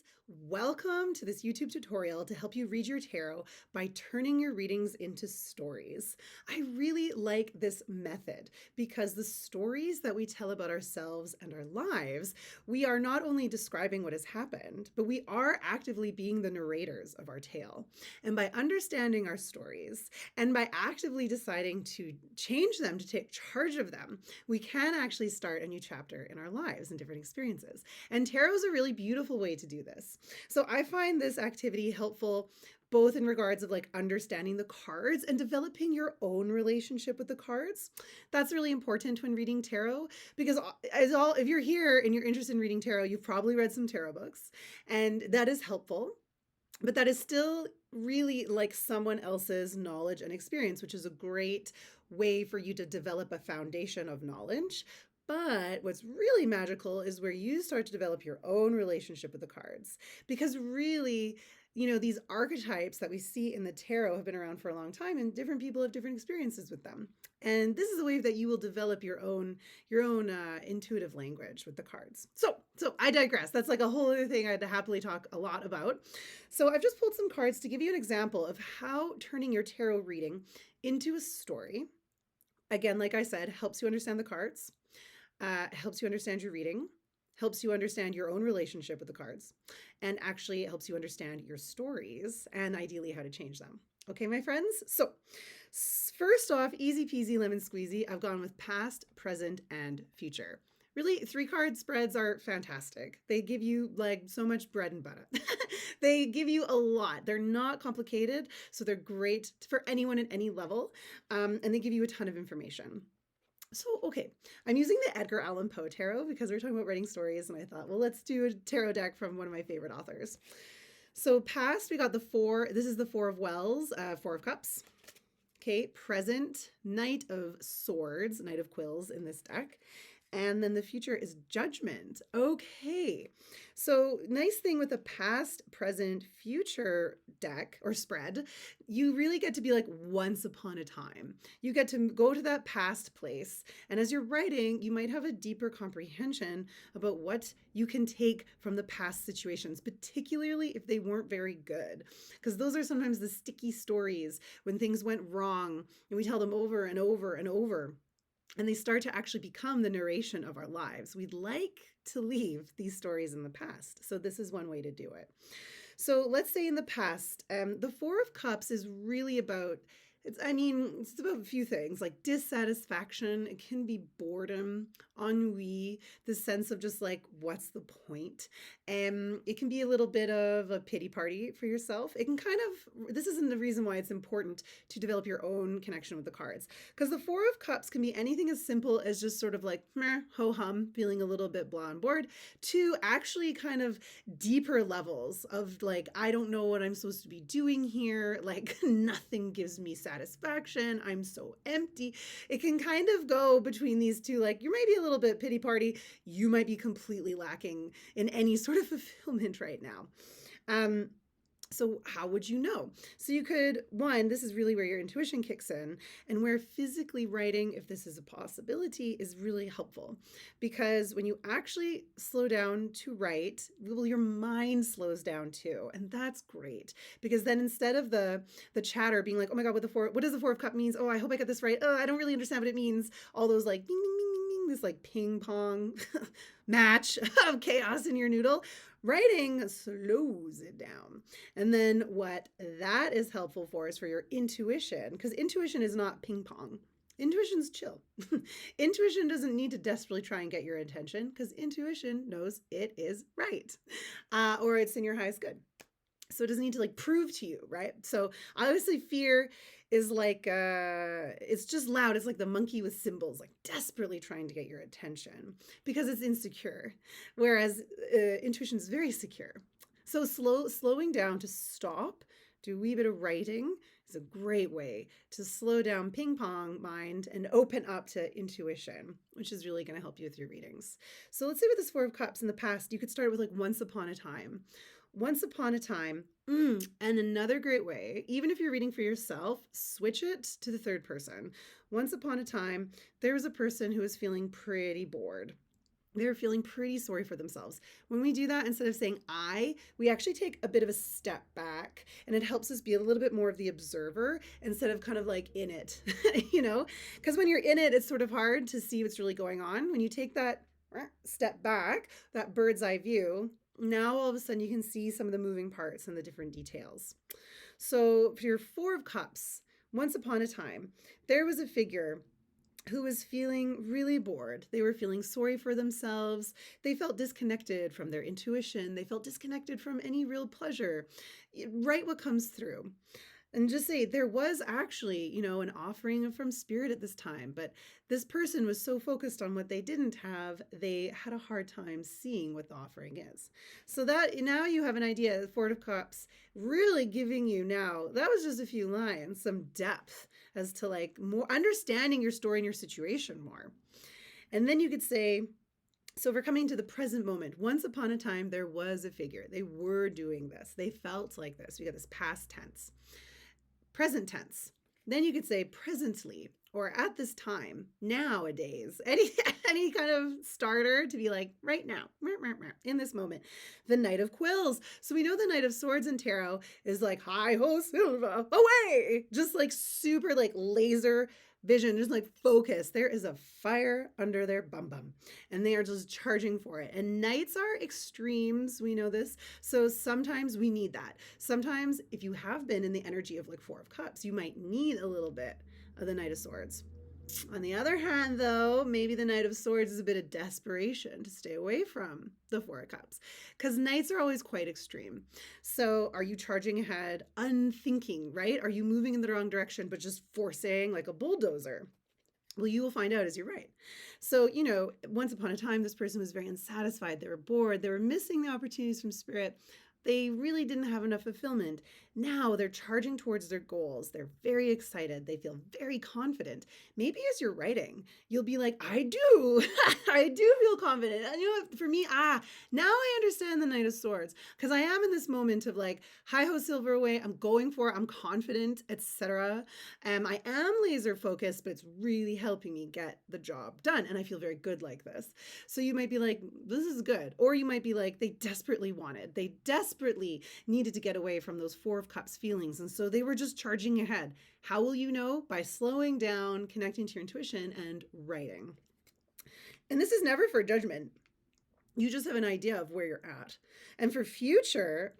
friends. Welcome to this YouTube tutorial to help you read your tarot by turning your readings into stories. I really like this method because the stories that we tell about ourselves and our lives, we are not only describing what has happened, but we are actively being the narrators of our tale. And by understanding our stories and by actively deciding to change them, to take charge of them, we can actually start a new chapter in our lives and different experiences. And tarot is a really beautiful way to do this. So I find this activity helpful both in regards of like understanding the cards and developing your own relationship with the cards. That's really important when reading tarot because if you're here and you're interested in reading tarot, you've probably read some tarot books, and that is helpful. But that is still really like someone else's knowledge and experience, which is a great way for you to develop a foundation of knowledge. But what's really magical is where you start to develop your own relationship with the cards. Because really, these archetypes that we see in the tarot have been around for a long time, and different people have different experiences with them. And this is a way that you will develop your own intuitive language with the cards. So I digress. That's like a whole other thing I'd happily talk a lot about. So I've just pulled some cards to give you an example of how turning your tarot reading into a story, again, like I said, helps you understand the cards, helps you understand your reading, helps you understand your own relationship with the cards, and actually helps you understand your stories and ideally how to change them. Okay, my friends? So first off, easy peasy lemon squeezy, I've gone with past, present, and future. Really, 3-card spreads are fantastic. They give you like so much bread and butter. They give you a lot. They're not complicated, so they're great for anyone at any level, and they give you a ton of information. So, okay, I'm using the Edgar Allan Poe tarot because we're talking about writing stories, and I thought, well, let's do a tarot deck from one of my favorite authors. So past, we got the 4, this is the 4 of Wells, 4 of Cups. Okay, present, Knight of Swords, Knight of Quills in this deck. And then the future is Judgment. Okay, so nice thing with a past, present, future deck or spread, you really get to be like once upon a time. You get to go to that past place. And as you're writing, you might have a deeper comprehension about what you can take from the past situations, particularly if they weren't very good. Because those are sometimes the sticky stories when things went wrong and we tell them over and over and over, and they start to actually become the narration of our lives. We'd like to leave these stories in the past. So this is one way to do it. So let's say in the past, the 4 of Cups is really about, it's about a few things like dissatisfaction. It can be boredom, ennui, the sense of just like, what's the point? It can be a little bit of a pity party for yourself. It can this isn't the reason why it's important to develop your own connection with the cards. Because the 4 of Cups can be anything as simple as just sort of like, meh, ho-hum, feeling a little bit blah and bored, to actually kind of deeper levels of like, I don't know what I'm supposed to be doing here. Like nothing gives me satisfaction. I'm so empty. It can kind of go between these two. Like you might be a little bit pity party. You might be completely lacking in any sort of fulfillment right now. So how would you know? So you could, one, this is really where your intuition kicks in, and where physically writing, if this is a possibility, is really helpful. Because when you actually slow down to write, well, your mind slows down too. And that's great. Because then instead of the chatter being like, oh my God, what does the 4 of Cups means? Oh, I hope I got this right. Oh, I don't really understand what it means. All those like ding, ding, ding, ding, ding, this like ping pong match of chaos in your noodle. Writing slows it down. And then what that is helpful for is for your intuition, because intuition is not ping pong. Intuition's chill. Intuition doesn't need to desperately try and get your attention because intuition knows it is right, or it's in your highest good. So it doesn't need to like prove to you, right? So obviously fear is like, it's just loud. It's like the monkey with cymbals, like desperately trying to get your attention because it's insecure. Whereas intuition is very secure. So slowing down to stop, do a wee bit of writing is a great way to slow down ping pong mind and open up to intuition, which is really going to help you with your readings. So let's say with this 4 of Cups in the past, you could start with like once upon a time. Once upon a time, and another great way, even if you're reading for yourself, switch it to the third person. Once upon a time, there was a person who was feeling pretty bored. They're feeling pretty sorry for themselves. When we do that, instead of saying I, we actually take a bit of a step back, and it helps us be a little bit more of the observer instead of kind of like in it, you know? Because when you're in it, it's sort of hard to see what's really going on. When you take that step back, that bird's eye view, now all of a sudden you can see some of the moving parts and the different details. So for your Four of Cups, once upon a time, there was a figure who was feeling really bored. They were feeling sorry for themselves. They felt disconnected from their intuition. They felt disconnected from any real pleasure. Write what comes through. And just say there was actually, an offering from spirit at this time, but this person was so focused on what they didn't have, they had a hard time seeing what the offering is. So that now you have an idea. The Four of Cups really giving you now, that was just a few lines, some depth as to like more understanding your story and your situation more. And then you could say, so we're coming to the present moment. Once upon a time, there was a figure. They were doing this. They felt like this. We got this past tense. Present tense. Then you could say presently or at this time, nowadays, any kind of starter to be like right now, in this moment. The Knight of Quills. So we know the Knight of Swords in tarot is like, hi ho Silva, away! Just like super like laser vision, just like focus. There is a fire under their bum bum and they are just charging for it. And knights are extremes. We know this. So sometimes we need that. Sometimes if you have been in the energy of like Four of Cups, you might need a little bit of the Knight of Swords. On the other hand, though, maybe the Knight of Swords is a bit of desperation to stay away from the Four of Cups because knights are always quite extreme. So are you charging ahead unthinking, right? Are you moving in the wrong direction but just forcing like a bulldozer? Well, you will find out as you write. So, once upon a time, this person was very unsatisfied. They were bored. They were missing the opportunities from spirit. They really didn't have enough fulfillment. Now they're charging towards their goals. They're very excited. They feel very confident. Maybe as you're writing, you'll be like, I do. I do feel confident. And for me, now I understand the Knight of Swords because I am in this moment of like, hi ho silver away. I'm going for it. I'm confident, etc. I am laser focused, but it's really helping me get the job done. And I feel very good like this. So you might be like, this is good. Or you might be like, they desperately needed to get away from those Four of Cups feelings. And so they were just charging ahead. How will you know? By slowing down, connecting to your intuition, and writing. And this is never for judgment. You just have an idea of where you're at. And for future,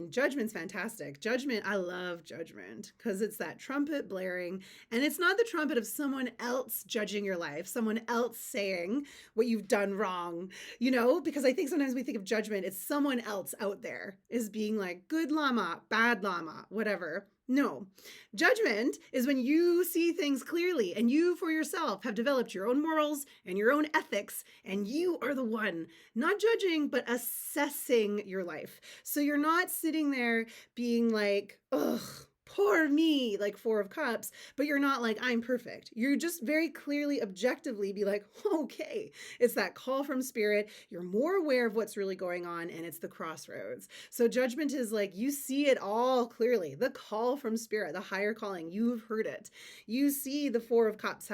judgment's fantastic. Judgment, I love judgment because it's that trumpet blaring. And it's not the trumpet of someone else judging your life, someone else saying what you've done wrong, because I think sometimes we think of judgment, it's someone else out there is being like, good llama, bad llama, whatever. No, judgment is when you see things clearly and you for yourself have developed your own morals and your own ethics and you are the one not judging but assessing your life. So you're not sitting there being like, ugh, poor me, like Four of Cups, but you're not like, I'm perfect. You're just very clearly, objectively be like, okay, it's that call from spirit. You're more aware of what's really going on and it's the crossroads. So judgment is like, you see it all clearly. The call from spirit, the higher calling, you've heard it. You see the Four of Cups,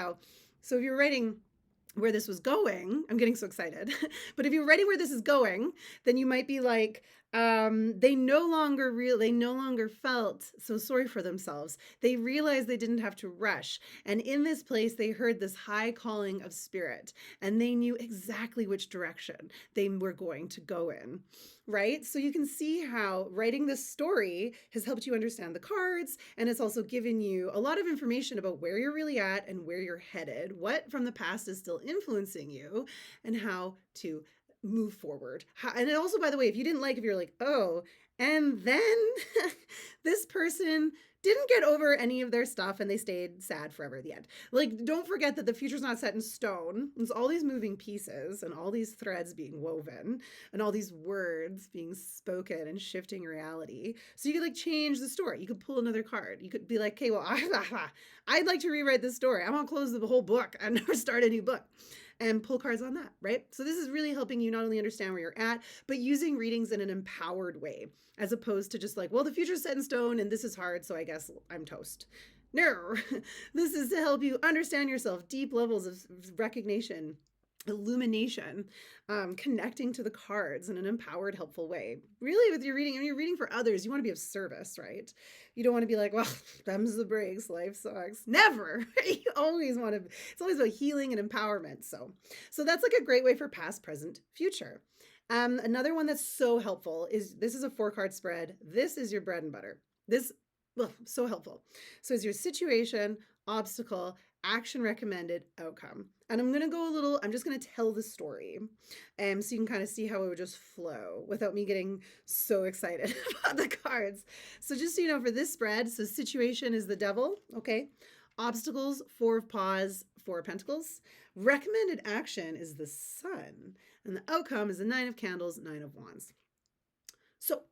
so if you're writing where this was going, I'm getting so excited, but if you're writing where this is going, then you might be like, they no longer felt so sorry for themselves. They realized they didn't have to rush. And in this place, they heard this high calling of spirit and they knew exactly which direction they were going to go in. Right? So you can see how writing this story has helped you understand the cards, and it's also given you a lot of information about where you're really at and where you're headed, what from the past is still influencing you, and how to move forward. And also, by the way, if you're like, oh, and then this person didn't get over any of their stuff and they stayed sad forever at the end. Like, don't forget that the future's not set in stone. There's all these moving pieces and all these threads being woven and all these words being spoken and shifting reality. So you could like change the story. You could pull another card. You could be like, okay, well, I'd like to rewrite this story. I want to close the whole book and never start a new book. And pull cards on that, right? So this is really helping you not only understand where you're at, but using readings in an empowered way, as opposed to just like, well, the future's set in stone and this is hard, so I guess I'm toast. No, this is to help you understand yourself, deep levels of recognition illumination, connecting to the cards in an empowered, helpful way. Really, with your reading, and you're reading for others, you want to be of service, right? You don't want to be like, well, them's the breaks, life sucks. Never. You always want to. It's always about healing and empowerment. So that's like a great way for past, present, future. Another one that's so helpful is this is a 4 card spread. This is your bread and butter. This, well, so helpful. So it's your situation, obstacle, action recommended, outcome. And I'm going to go a little, I'm just going to tell the story. So you can kind of see how it would just flow without me getting so excited about the cards. So just so you know, for this spread, so situation is the devil, okay? Obstacles, 4 of paws, 4 of pentacles. Recommended action is the sun. And the outcome is the 9 of candles, 9 of wands. So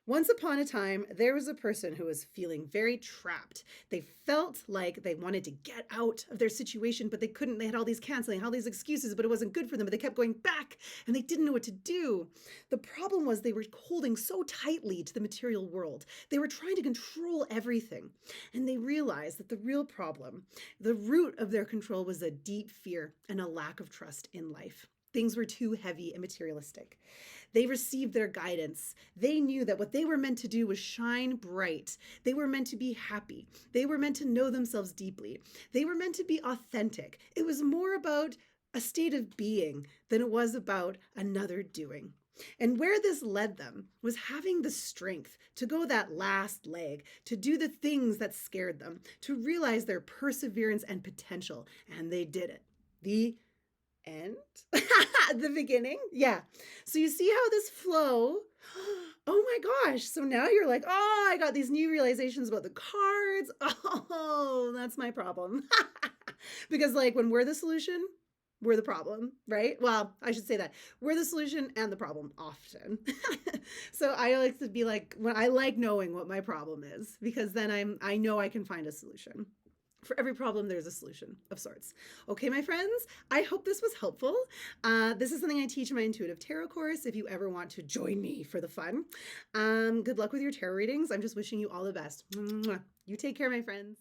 once upon a time, there was a person who was feeling very trapped. They felt like they wanted to get out of their situation, but they couldn't. They had all these canceling, all these excuses, but it wasn't good for them. But they kept going back and they didn't know what to do. The problem was they were holding so tightly to the material world. They were trying to control everything. And they realized that the real problem, the root of their control, was a deep fear and a lack of trust in life. Things were too heavy and materialistic. They received their guidance. They knew that what they were meant to do was shine bright. They were meant to be happy. They were meant to know themselves deeply. They were meant to be authentic. It was more about a state of being than it was about another doing. And where this led them was having the strength to go that last leg, to do the things that scared them, to realize their perseverance and potential. And they did it. The end? The beginning? Yeah. So you see how this flow, oh my gosh. So now you're like, oh, I got these new realizations about the cards. Oh, that's my problem. Because like when we're the solution, we're the problem, right? Well, I should say that we're the solution and the problem often. So I like to be like, when I like knowing what my problem is, because then I know I can find a solution. For every problem, there's a solution of sorts. Okay, my friends, I hope this was helpful. This is something I teach in my intuitive tarot course if you ever want to join me for the fun. Good luck with your tarot readings. I'm just wishing you all the best. You take care, my friends.